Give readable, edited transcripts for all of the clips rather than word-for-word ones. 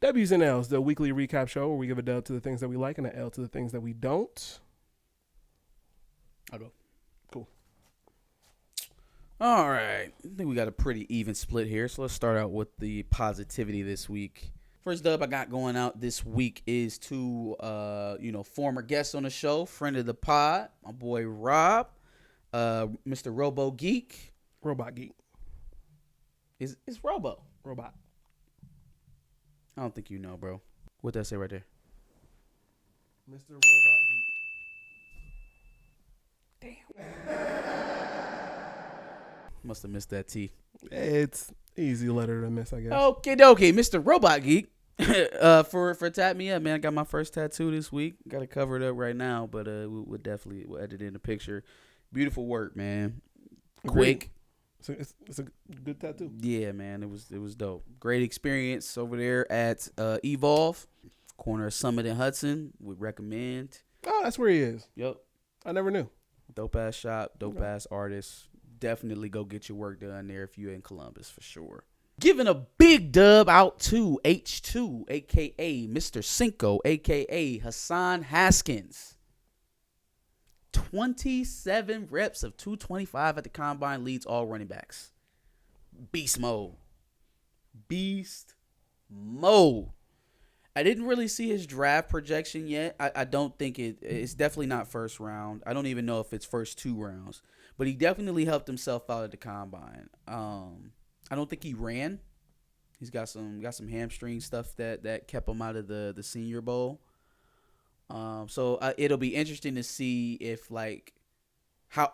W's and L's, the weekly recap show where we give a dub to the things that we like and an L to the things that we don't. I'll go. Cool. All right. I think we got a pretty even split here. So let's start out with the positivity this week. First dub I got going out this week is to former guest on the show, friend of the pod, my boy Rob, Mr. Robo Geek. Robot Geek. Is Robo? Robot. I don't think you know, bro. What that say right there? Mr. Robot Geek. Must have missed that T. It's easy letter to miss, I guess. Okay, Mr. Robot Geek. For Tap Me Up, man. I got my first tattoo this week. Got it covered up right now, but we'll edit in the picture. Beautiful work, man. Quick. It's a good tattoo. Yeah, man. It was dope. Great experience over there at Evolve, corner of Summit and Hudson. Would recommend. Oh, that's where he is. Yep. I never knew. Dope ass shop, dope ass artist. Definitely go get your work done there if you're in Columbus for sure. Giving a big dub out to H2, a.k.a. Mr. Cinco, a.k.a. Hassan Haskins. 27 reps of 225 at the combine, leads all running backs. Beast mode. Beast mode. I didn't really see his draft projection yet. I don't think it's definitely not first round. I don't even know if it's first 2 rounds. But he definitely helped himself out at the combine. I don't think he ran. He's got some hamstring stuff that kept him out of the Senior Bowl. So it'll be interesting to see if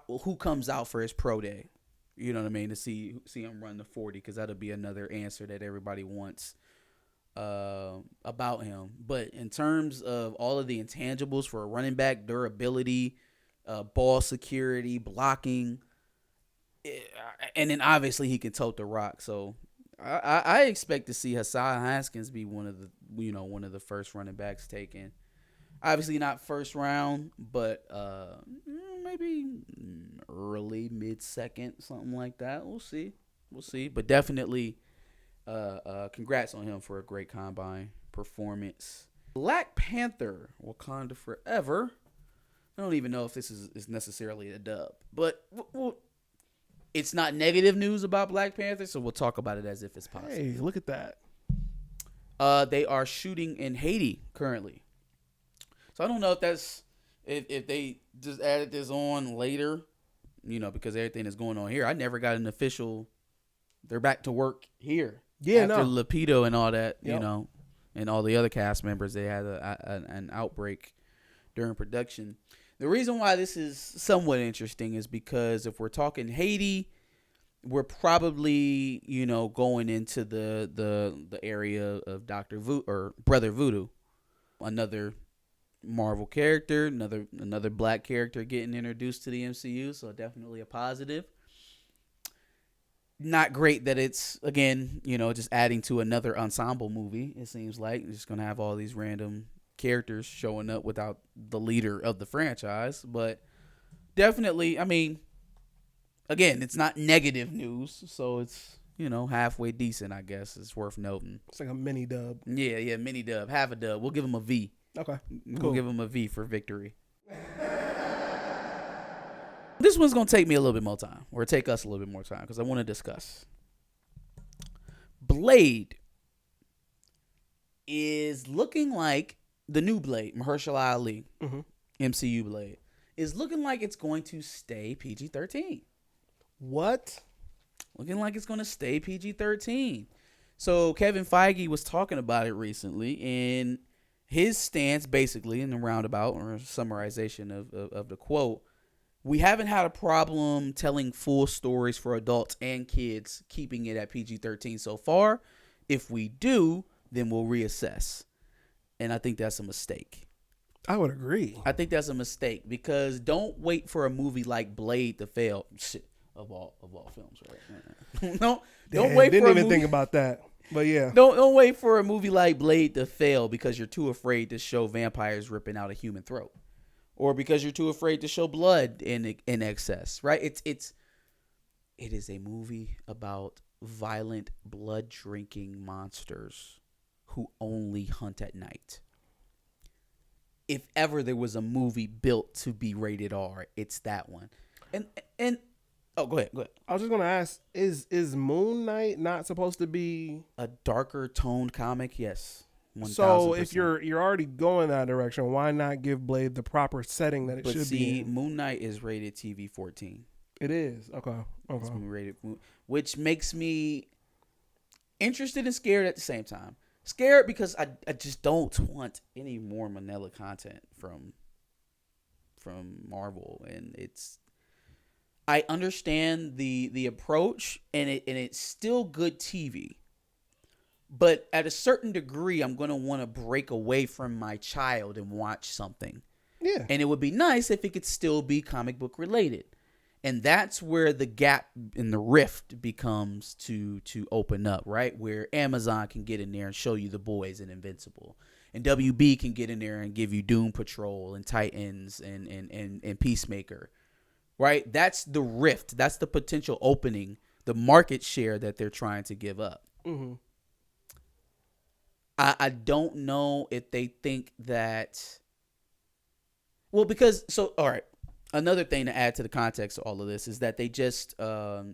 who comes out for his pro day. You know what I mean? To see him run the 40, because that'll be another answer that everybody wants about him. But in terms of all of the intangibles for a running back, durability, ball security, blocking, and then obviously he can tote the rock. So I expect to see Hassan Haskins be one of the first running backs taken. Obviously not first round, but maybe early, mid-second, something like that. We'll see. But definitely congrats on him for a great combine performance. Black Panther, Wakanda Forever. I don't even know if this is necessarily a dub, but it's not negative news about Black Panther, so we'll talk about it as if it's positive. Hey, look at that. They are shooting in Haiti currently. So I don't know if they just added this on later, because everything is going on here. I never got an official, they're back to work here. Yeah, after Lapido and all that, Yep. And all the other cast members, they had an outbreak during production. The reason why this is somewhat interesting is because if we're talking Haiti, we're probably, going into the area of Dr. Voodoo or Brother Voodoo, another Marvel character, another black character getting introduced to the MCU, so definitely a positive. Not great that it's, again, just adding to another ensemble movie, it seems like. It's just going to have all these random characters showing up without the leader of the franchise, but definitely, I mean, again, it's not negative news, so it's halfway decent, I guess. It's worth noting. It's like a mini dub. Yeah, mini dub, half a dub. We'll give him a V. Okay, We'll cool. give him a V for victory. This one's gonna take me a little bit more time, or take us a little bit more time, because I want to discuss. Blade is looking like the new Blade, Mahershala Ali, MCU Blade, is looking like it's going to stay PG-13. What? Looking like it's going to stay PG-13. So Kevin Feige was talking about it recently, and his stance basically in the roundabout or summarization of the quote, we haven't had a problem telling full stories for adults and kids, keeping it at PG-13 so far. If we do, then we'll reassess. And I think that's a mistake. I would agree. I think that's a mistake, because don't wait for a movie like Blade to fail. Shit, of all films, right? Don't wait didn't for a even movie. think about that. But yeah. Don't wait for a movie like Blade to fail because you're too afraid to show vampires ripping out a human throat, or because you're too afraid to show blood in excess, right? It is a movie about violent, blood-drinking monsters who only hunt at night. If ever there was a movie built to be rated R, it's that one. And oh, go ahead. I was just gonna ask: Is Moon Knight not supposed to be a darker toned comic? Yes. 1000%. So if you're already going that direction, why not give Blade the proper setting that it should be in? Moon Knight is rated TV 14. It is. Okay. It's been rated, which makes me interested and scared at the same time. Scared because I just don't want any more Manila content from Marvel, and I understand the approach, and it's still good TV. But at a certain degree, I'm going to want to break away from my child and watch something. Yeah. And it would be nice if it could still be comic book related. And that's where the gap in the rift becomes to open up, right? Where Amazon can get in there and show you The Boys and Invincible. And WB can get in there and give you Doom Patrol and Titans and Peacemaker, right? That's the rift. That's the potential opening, the market share that they're trying to give up. Mm-hmm. I don't know if they think that. Well, because all right. Another thing to add to the context of all of this is that they just they're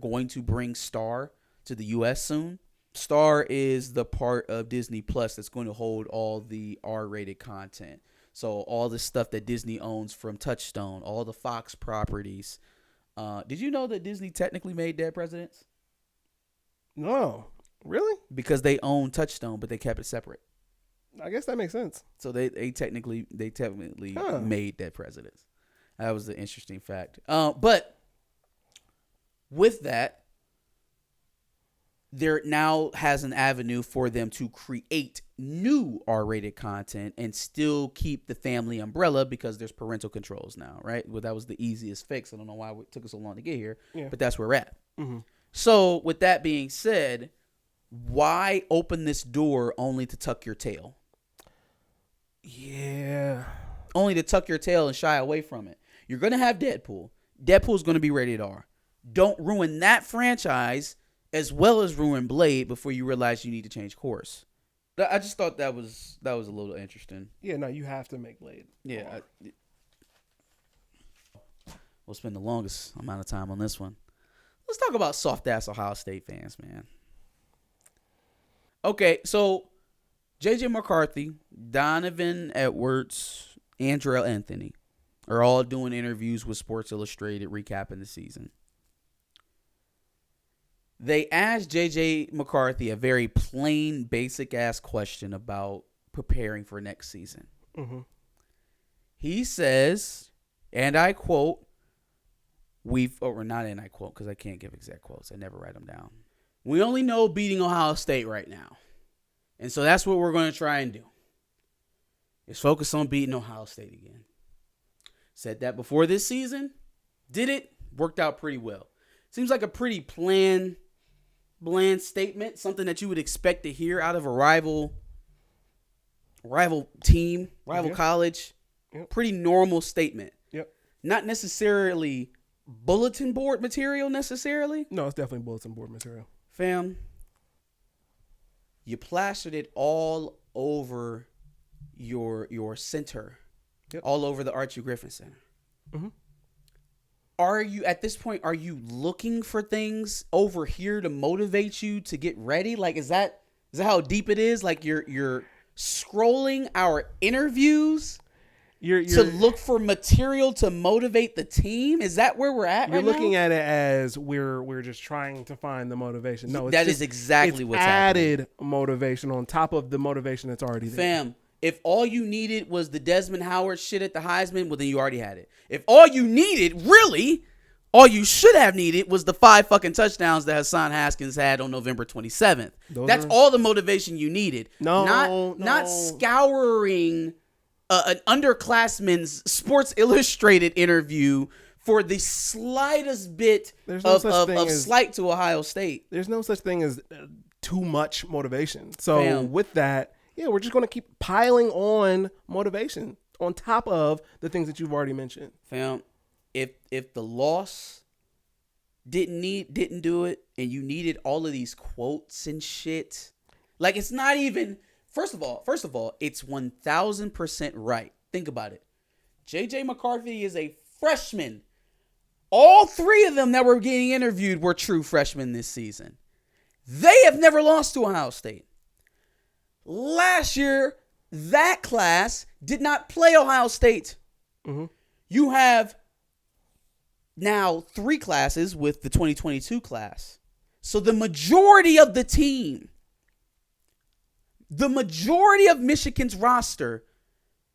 going to bring Star to the U.S. soon. Star is the part of Disney Plus that's going to hold all the R-rated content. So all the stuff that Disney owns from Touchstone, all the Fox properties. Did you know that Disney technically made Dead Presidents? No. Really? Because they own Touchstone, but they kept it separate. I guess that makes sense. So they technically made Dead Presidents. That was the interesting fact. But with that, there now has an avenue for them to create new R-rated content and still keep the family umbrella because there's parental controls now, right? Well, that was the easiest fix. I don't know why it took us so long to get here, but that's where we're at. Mm-hmm. So with that being said, why open this door only to tuck your tail? Yeah. Only to tuck your tail and shy away from it. You're going to have Deadpool. Deadpool's going to be rated R. Don't ruin that franchise as well as ruin Blade before you realize you need to change course. I just thought that was a little interesting. Yeah, no, you have to make Blade. Yeah. We'll spend the longest amount of time on this one. Let's talk about soft-ass Ohio State fans, man. Okay, so J.J. McCarthy, Donovan Edwards, Andrew Anthony are all doing interviews with Sports Illustrated recapping the season. They asked J.J. McCarthy a very plain, basic-ass question about preparing for next season. Mm-hmm. He says, and I quote, not and I quote because I can't give exact quotes. I never write them down. We only know beating Ohio State right now. And so that's what we're going to try and do. Is focus on beating Ohio State again. Said that before this season. Did it. Worked out pretty well. Seems like a pretty bland statement. Something that you would expect to hear out of a rival team, college. Yep. Pretty normal statement. Yep. Not necessarily bulletin board material necessarily. No, it's definitely bulletin board material. Fam, you plastered it all over your center, all over the Archie Griffin Center. Mm-hmm. Are you, at this point, are you looking for things over here to motivate you to get ready? Like, is that how deep it is? Like, you're scrolling our interviews to look for material to motivate the team? Is that where we're at right now? You're looking at it as we're just trying to find the motivation. No, that is exactly what's added happening. Motivation on top of the motivation that's already there. Fam, if all you needed was the Desmond Howard shit at the Heisman, well, then you already had it. If all you needed, really, all you should have needed was the 5 fucking touchdowns that Hassan Haskins had on November 27th. That's all the motivation you needed. Not scouring an underclassman's Sports Illustrated interview for the slightest bit of slight to Ohio State. There's no such thing as too much motivation. So with that, we're just going to keep piling on motivation on top of the things that you've already mentioned. Fam, if the loss didn't do it and you needed all of these quotes and shit, Like, it's not even. First of all, it's 1,000% right. Think about it. J.J. McCarthy is a freshman. All three of them that were getting interviewed were true freshmen this season. They have never lost to Ohio State. Last year, that class did not play Ohio State. Mm-hmm. You have now 3 classes with the 2022 class. So the majority of the team, the majority of Michigan's roster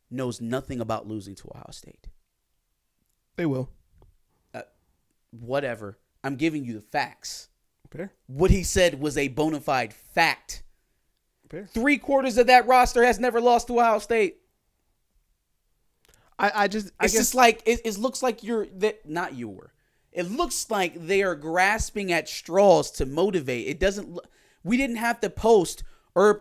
knows nothing about losing to Ohio State. They will. Whatever. I'm giving you the facts. Fair. What he said was a bona fide fact. Fair. 3/4 of that roster has never lost to Ohio State. It Just like it looks like It looks like they are grasping at straws to motivate. It doesn't. We didn't have to post or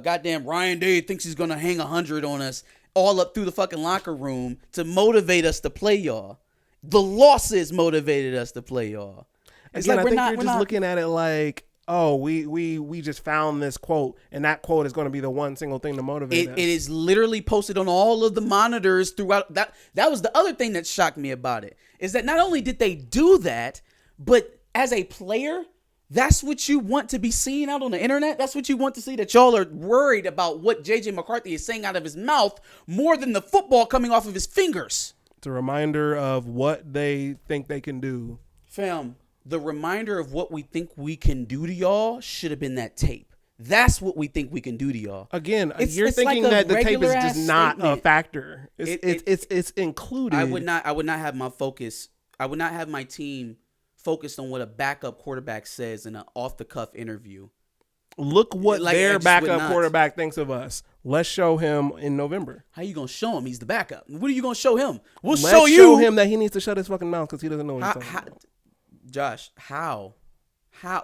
goddamn Ryan Day thinks he's gonna hang 100 on us all up through the fucking locker room to motivate us to play y'all. The losses motivated us to play y'all. It's Again, like I think you're just looking at it like, oh, we just found this quote, and that quote is going to be the one single thing to motivate us. It is literally posted on all of the monitors throughout. That was the other thing that shocked me about it, is that not only did they do that, but as a player, that's what you want to be seen out on the internet. That's what you want to see, that y'all are worried about what J.J. McCarthy is saying out of his mouth more than the football coming off of his fingers. It's a reminder of what they think they can do. Fam, the reminder of what we think we can do to y'all should have been that tape. That's what we think we can do to y'all. Again, you're thinking like that the tape is just not statement. A factor. It's included. I would not have my focus. I would not have my team focused on what a backup quarterback says in an off-the-cuff interview. Look what their backup quarterback thinks of us. Let's show him in November. How you gonna show him he's the backup? What are you gonna show him? Let's show him that he needs to shut his fucking mouth because he doesn't know what he's talking about. Josh, how?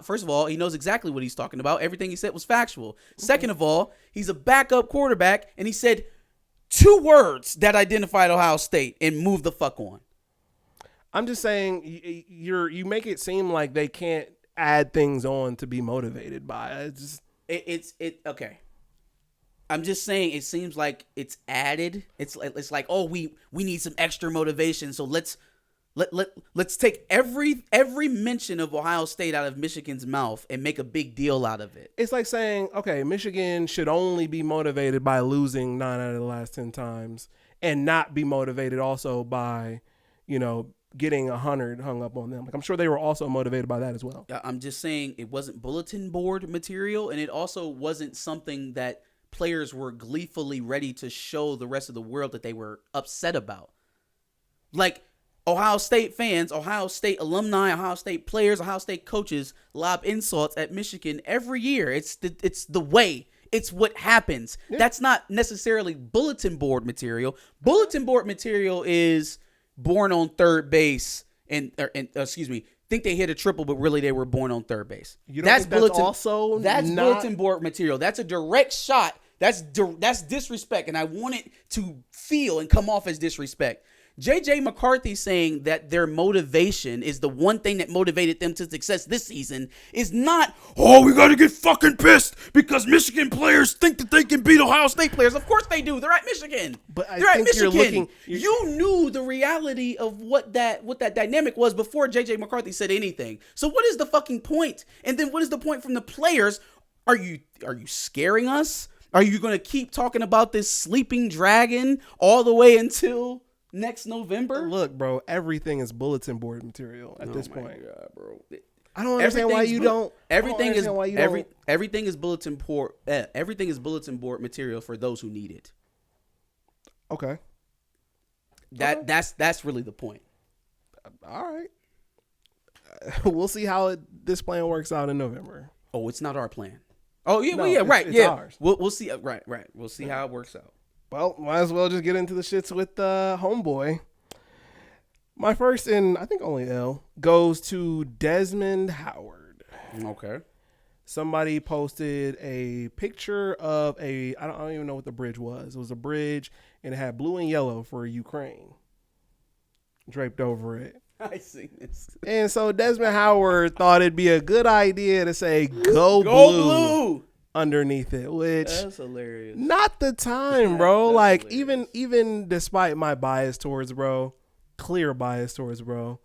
First of all, he knows exactly what he's talking about. Everything he said was factual. Second of all, he's a backup quarterback, and he said 2 words that identified Ohio State and moved the fuck on. I'm just saying you make it seem like they can't add things on to be motivated by. It's okay. I'm just saying it seems like it's added. It's like, oh, we need some extra motivation, so let's take every mention of Ohio State out of Michigan's mouth and make a big deal out of it. It's like saying, okay, Michigan should only be motivated by losing 9 out of the last 10 times and not be motivated also by, getting 100 hung up on them. Like, I'm sure they were also motivated by that as well. I'm just saying it wasn't bulletin board material, and it also wasn't something that players were gleefully ready to show the rest of the world that they were upset about. Like, Ohio State fans, Ohio State alumni, Ohio State players, Ohio State coaches lob insults at Michigan every year. It's the way. It's what happens. Yeah. That's not necessarily bulletin board material. Bulletin board material is born on third base and think they hit a triple, but really they were born on third base. That's bulletin board material. That's a direct shot. That's disrespect, and I want it to feel and come off as disrespect. J.J. McCarthy saying that their motivation is the one thing that motivated them to success this season is not, oh, we got to get fucking pissed because Michigan players think that they can beat Ohio State players. Of course they do. They're at Michigan. But they're at Michigan. You knew the reality of what that dynamic was before J.J. McCarthy said anything. So what is the fucking point? And then what is the point from the players? Are you scaring us? Are you going to keep talking about this sleeping dragon all the way until next November? Look, bro, everything is bulletin board material at this point. God, bro. I don't understand why you don't. Everything is bulletin board. Everything is bulletin board material for those who need it. Okay. That's really the point. All right. We'll see how this plan works out in November. Oh, it's not our plan. Oh yeah, it's ours. We'll see. Right. We'll see how it works out. Well, might as well just get into the shits with homeboy. My first and I think only L goes to Desmond Howard. Okay. Somebody posted a picture of I don't even know what the bridge was. It was a bridge and it had blue and yellow for Ukraine draped over it. I seen this. And so Desmond Howard thought it'd be a good idea to say "Go Blue" underneath it, which that's hilarious. Not the time, bro. Like hilarious. even despite my bias towards bro, clear bias towards bro,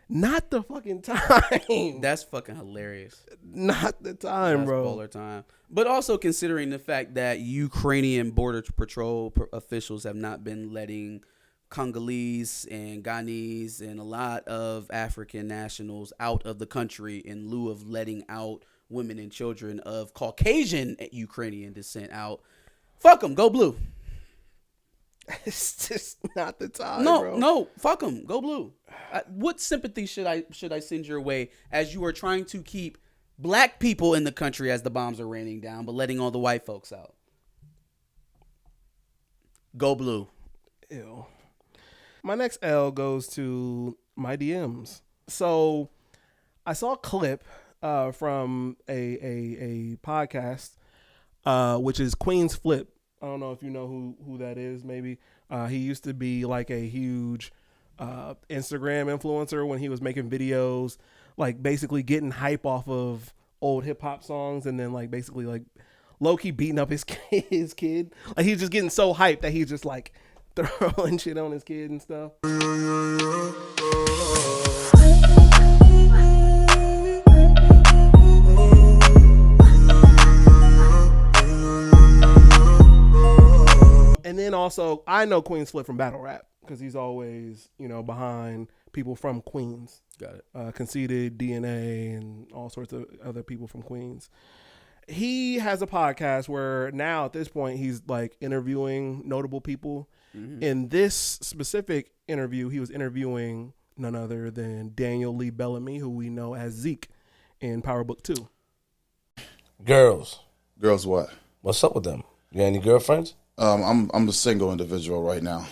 not the fucking time. That's fucking hilarious. Not the time, That's bro. baller time. But also considering the fact that Ukrainian border patrol officials have not been letting Congolese and Ghanese and a lot of African nationals out of the country in lieu of letting out women and children of Caucasian Ukrainian descent out. Fuck them. Go blue. It's just not the time, No, bro. no. Fuck them. Go blue. What sympathy should I send your way as you are trying to keep black people in the country as the bombs are raining down, but letting all the white folks out? Go blue. Ew. My next L goes to my DMs. So I saw a clip from a podcast, which is Queen's Flip. I don't know if you know who that is. Maybe he used to be like a huge Instagram influencer when he was making videos, like basically getting hype off of old hip hop songs, and then like basically like low key beating up his kid. Like he's just getting so hyped that he's just like throwing shit on his kid and stuff. And then also, I know Queen's Flip from battle rap because he's always, behind people from Queens. Got it. Conceited, DNA, and all sorts of other people from Queens. He has a podcast where now at this point he's like interviewing notable people. Mm-hmm. In this specific interview, he was interviewing none other than Daniel Lee Bellamy, who we know as Zeke in Power Book 2. Girls what? What's up with them? You got any girlfriends? I'm a single individual right now.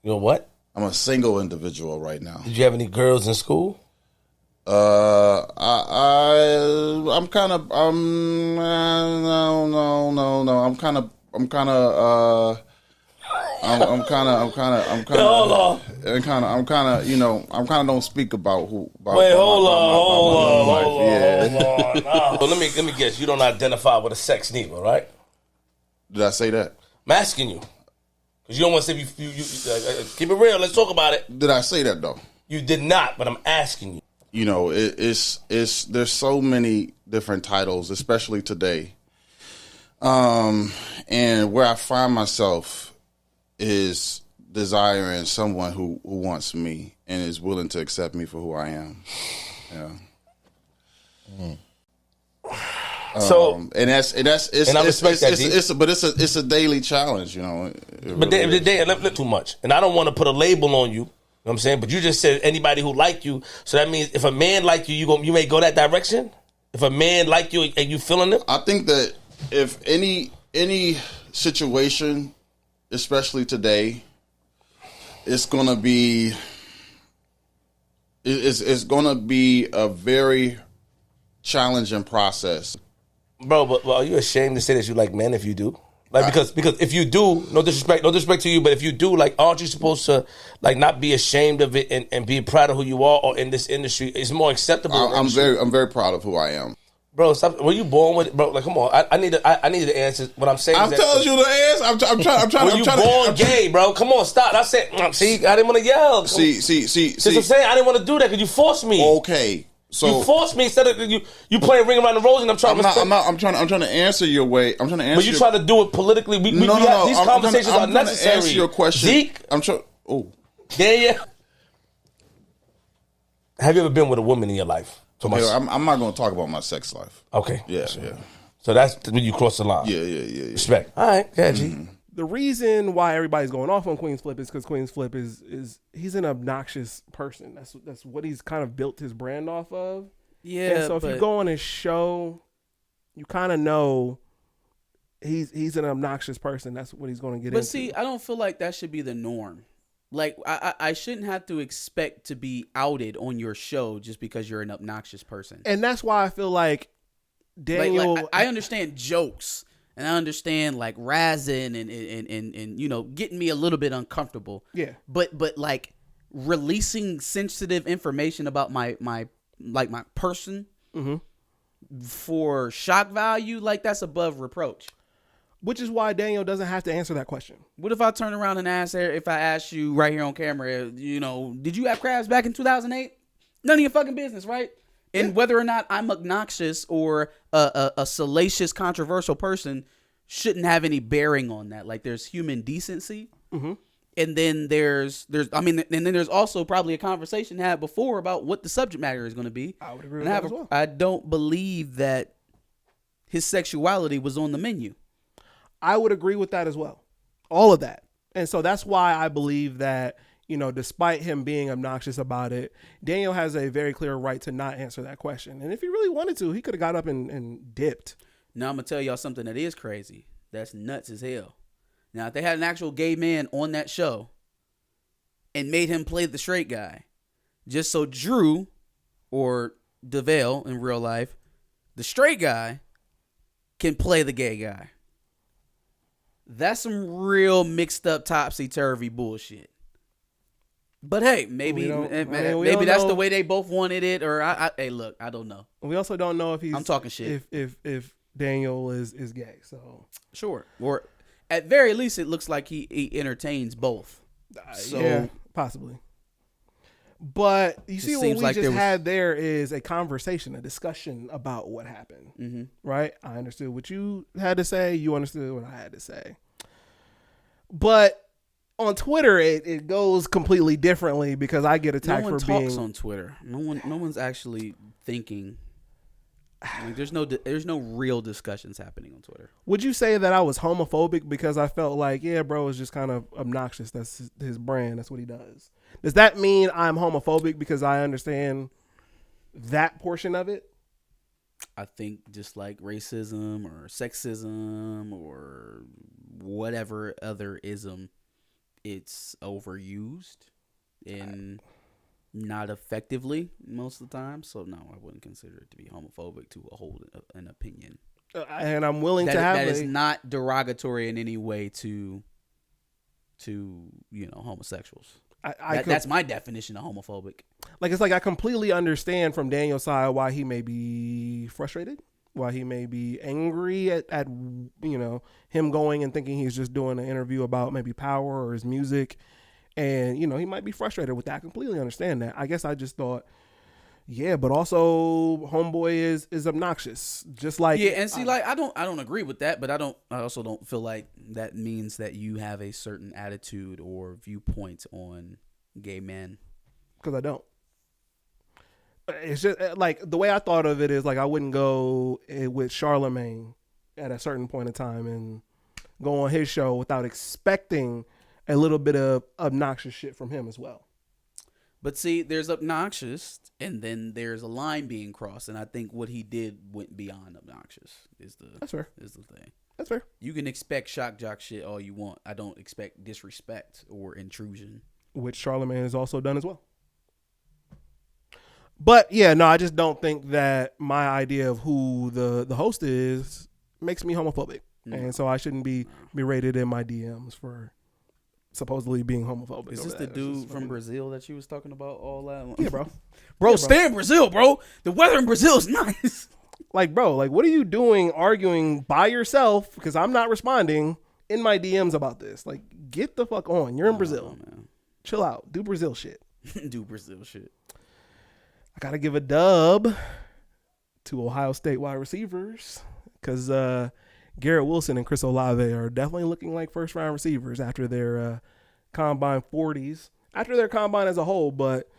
You know what? I'm a single individual right now. Did you have any girls in school? I'm kind of no. I'm kind of don't speak about who. Wait, hold on. Yeah. So let me guess. You don't identify with a sex neither, right? Did I say that? I'm asking you because you don't want to say you keep it real. Let's talk about it. Did I say that though? You did not, but I'm asking you. It's there's so many different titles, especially today. And where I find myself is desiring someone who wants me and is willing to accept me for who I am. Yeah. So and I respect that. It's a daily challenge, But they too much, and I don't want to put a label on you. You know what I'm saying? But you just said anybody who like you, so that means if a man like you, you may go that direction. If a man like you and you feeling it, I think that if any situation, especially today, it's gonna be a very challenging process. bro. But are you ashamed to say that you like men if you do? Like because if you do, no disrespect to you, but if you do, like, aren't you supposed to like not be ashamed of it and be proud of who you are? Or in this industry, it's more acceptable. I'm very proud of who I am. Bro, stop. Were you born with it, bro? Like, come on. I need the answer. What I'm saying. I'm telling you the answer. I'm trying. Were you born gay, bro? Come on, stop. I said. See, I didn't want to yell. See. That's what I'm saying. I didn't want to do that because you forced me. Okay. So you forced me instead of you playing Ring Around the Rosy, and I'm trying to. I'm trying to answer your way. I'm trying to answer. But you try to do it politically. These conversations are necessary. To answer your question. Zeke, I'm trying. Oh. Yeah. Have you ever been with a woman in your life? I'm not going to talk about my sex life. Okay. Yeah. So that's when you cross the line. Yeah. Respect. All right. Yeah, G. Mm-hmm. The reason why everybody's going off on Queen's Flip is because Queen's Flip is he's an obnoxious person. That's what he's kind of built his brand off of. Yeah. And so if you go on his show, you kind of know he's an obnoxious person. That's what he's going to get into. But see, I don't feel like that should be the norm. Like, I shouldn't have to expect to be outed on your show just because you're an obnoxious person. And that's why I feel like Daniel... I understand jokes, and I understand, like, razzing and getting me a little bit uncomfortable. Yeah. But like, releasing sensitive information about my person for shock value, like that's above reproach. Which is why Daniel doesn't have to answer that question. What if I turn around and if I ask you right here on camera, did you have crabs back in 2008? None of your fucking business, right? And whether or not I'm obnoxious or a salacious, controversial person shouldn't have any bearing on that. Like, there's human decency. And then there's also probably a conversation had before about what the subject matter is going to be. I would agree with that as well. I don't believe that his sexuality was on the menu. I would agree with that as well. All of that. And so that's why I believe that, despite him being obnoxious about it, Daniel has a very clear right to not answer that question. And if he really wanted to, he could have got up and dipped. Now I'm going to tell y'all something that is crazy. That's nuts as hell. Now, if they had an actual gay man on that show and made him play the straight guy, just so Drew or DeVale in real life, the straight guy, can play the gay guy. That's some real mixed up topsy-turvy bullshit. But hey, maybe that's the way they both wanted it. Or hey, look, I don't know. We also don't know if he's. I'm talking shit. If Daniel is gay, so sure. Or at very least, it looks like he entertains both. So yeah, possibly. But you see, what we like just had there is a conversation, a discussion about what happened. Right? I understood what you had to say. You understood what I had to say. But on Twitter, it goes completely differently because I get attacked for being. No one talks on Twitter. No one's actually thinking. Like, there's no real discussions happening on Twitter. Would you say that I was homophobic because I felt like, yeah, bro is just kind of obnoxious. That's his brand. That's what he does. Does that mean I'm homophobic because I understand that portion of it? I think just like racism or sexism or whatever other ism, it's overused and not effectively most of the time. So no, I wouldn't consider it to be homophobic to hold an opinion. And I'm willing to have that is not derogatory in any way to homosexuals. That's my definition of homophobic. Like, it's like I completely understand from Daniel's side why he may be frustrated, why he may be angry at him going and thinking he's just doing an interview about maybe power or his music. And, he might be frustrated with that. I completely understand that. I guess I just thought, yeah, but also homeboy is obnoxious. Just like, yeah. And see, I don't agree with that, but I also don't feel like that means that you have a certain attitude or viewpoint on gay men. Because I don't. It's just like the way I thought of it is like I wouldn't go with Charlemagne at a certain point in time and go on his show without expecting a little bit of obnoxious shit from him as well. But see, there's obnoxious, and then there's a line being crossed, and I think what he did went beyond obnoxious. That's fair. Is the thing. That's fair. You can expect shock jock shit all you want. I don't expect disrespect or intrusion, which Charlemagne has also done as well. But yeah, no, I just don't think that my idea of who the host is makes me homophobic, and so I shouldn't be berated in my DMs for supposedly being homophobic. Is this the dude from Brazil that you was talking about all that? Yeah, bro. Bro, stay in Brazil, bro. The weather in Brazil is nice. Like, bro, like, what are you doing arguing by yourself? Because I'm not responding in my DMs about this. Like, get the fuck on. You're in Brazil. Man. Chill out. Do Brazil shit. Do Brazil shit. I got to give a dub to Ohio State wide receivers because Garrett Wilson and Chris Olave are definitely looking like first-round receivers after their combine 40s. After their combine as a whole, but,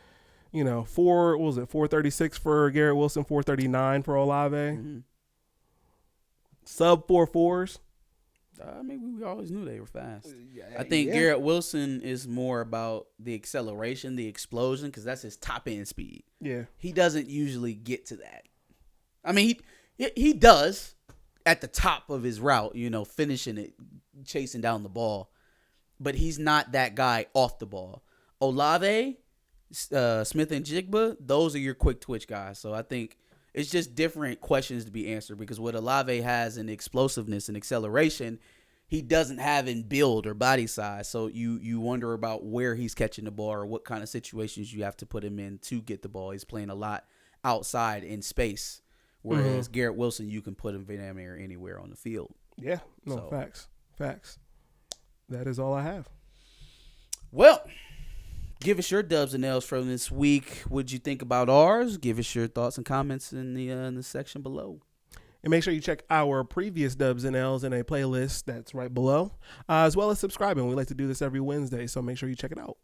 436 for Garrett Wilson, 439 for Olave. Mm-hmm. Sub 4.4s. I mean, we always knew they were fast. I think Garrett Wilson is more about the acceleration, the explosion, because that's his top-end speed. Yeah. He doesn't usually get to that. I mean, he does at the top of his route, finishing it, chasing down the ball. But he's not that guy off the ball. Olave, Smith and Jigba, those are your quick twitch guys. So I think it's just different questions to be answered because what Olave has in explosiveness and acceleration, he doesn't have in build or body size. So you wonder about where he's catching the ball or what kind of situations you have to put him in to get the ball. He's playing a lot outside in space, whereas Garrett Wilson, you can put him damn near anywhere on the field. Yeah, no, So. facts. That is all I have. Well, give us your dubs and L's from this week. What'd you think about ours? Give us your thoughts and comments in the section below. And make sure you check our previous dubs and L's in a playlist that's right below, as well as subscribing. We like to do this every Wednesday, so make sure you check it out.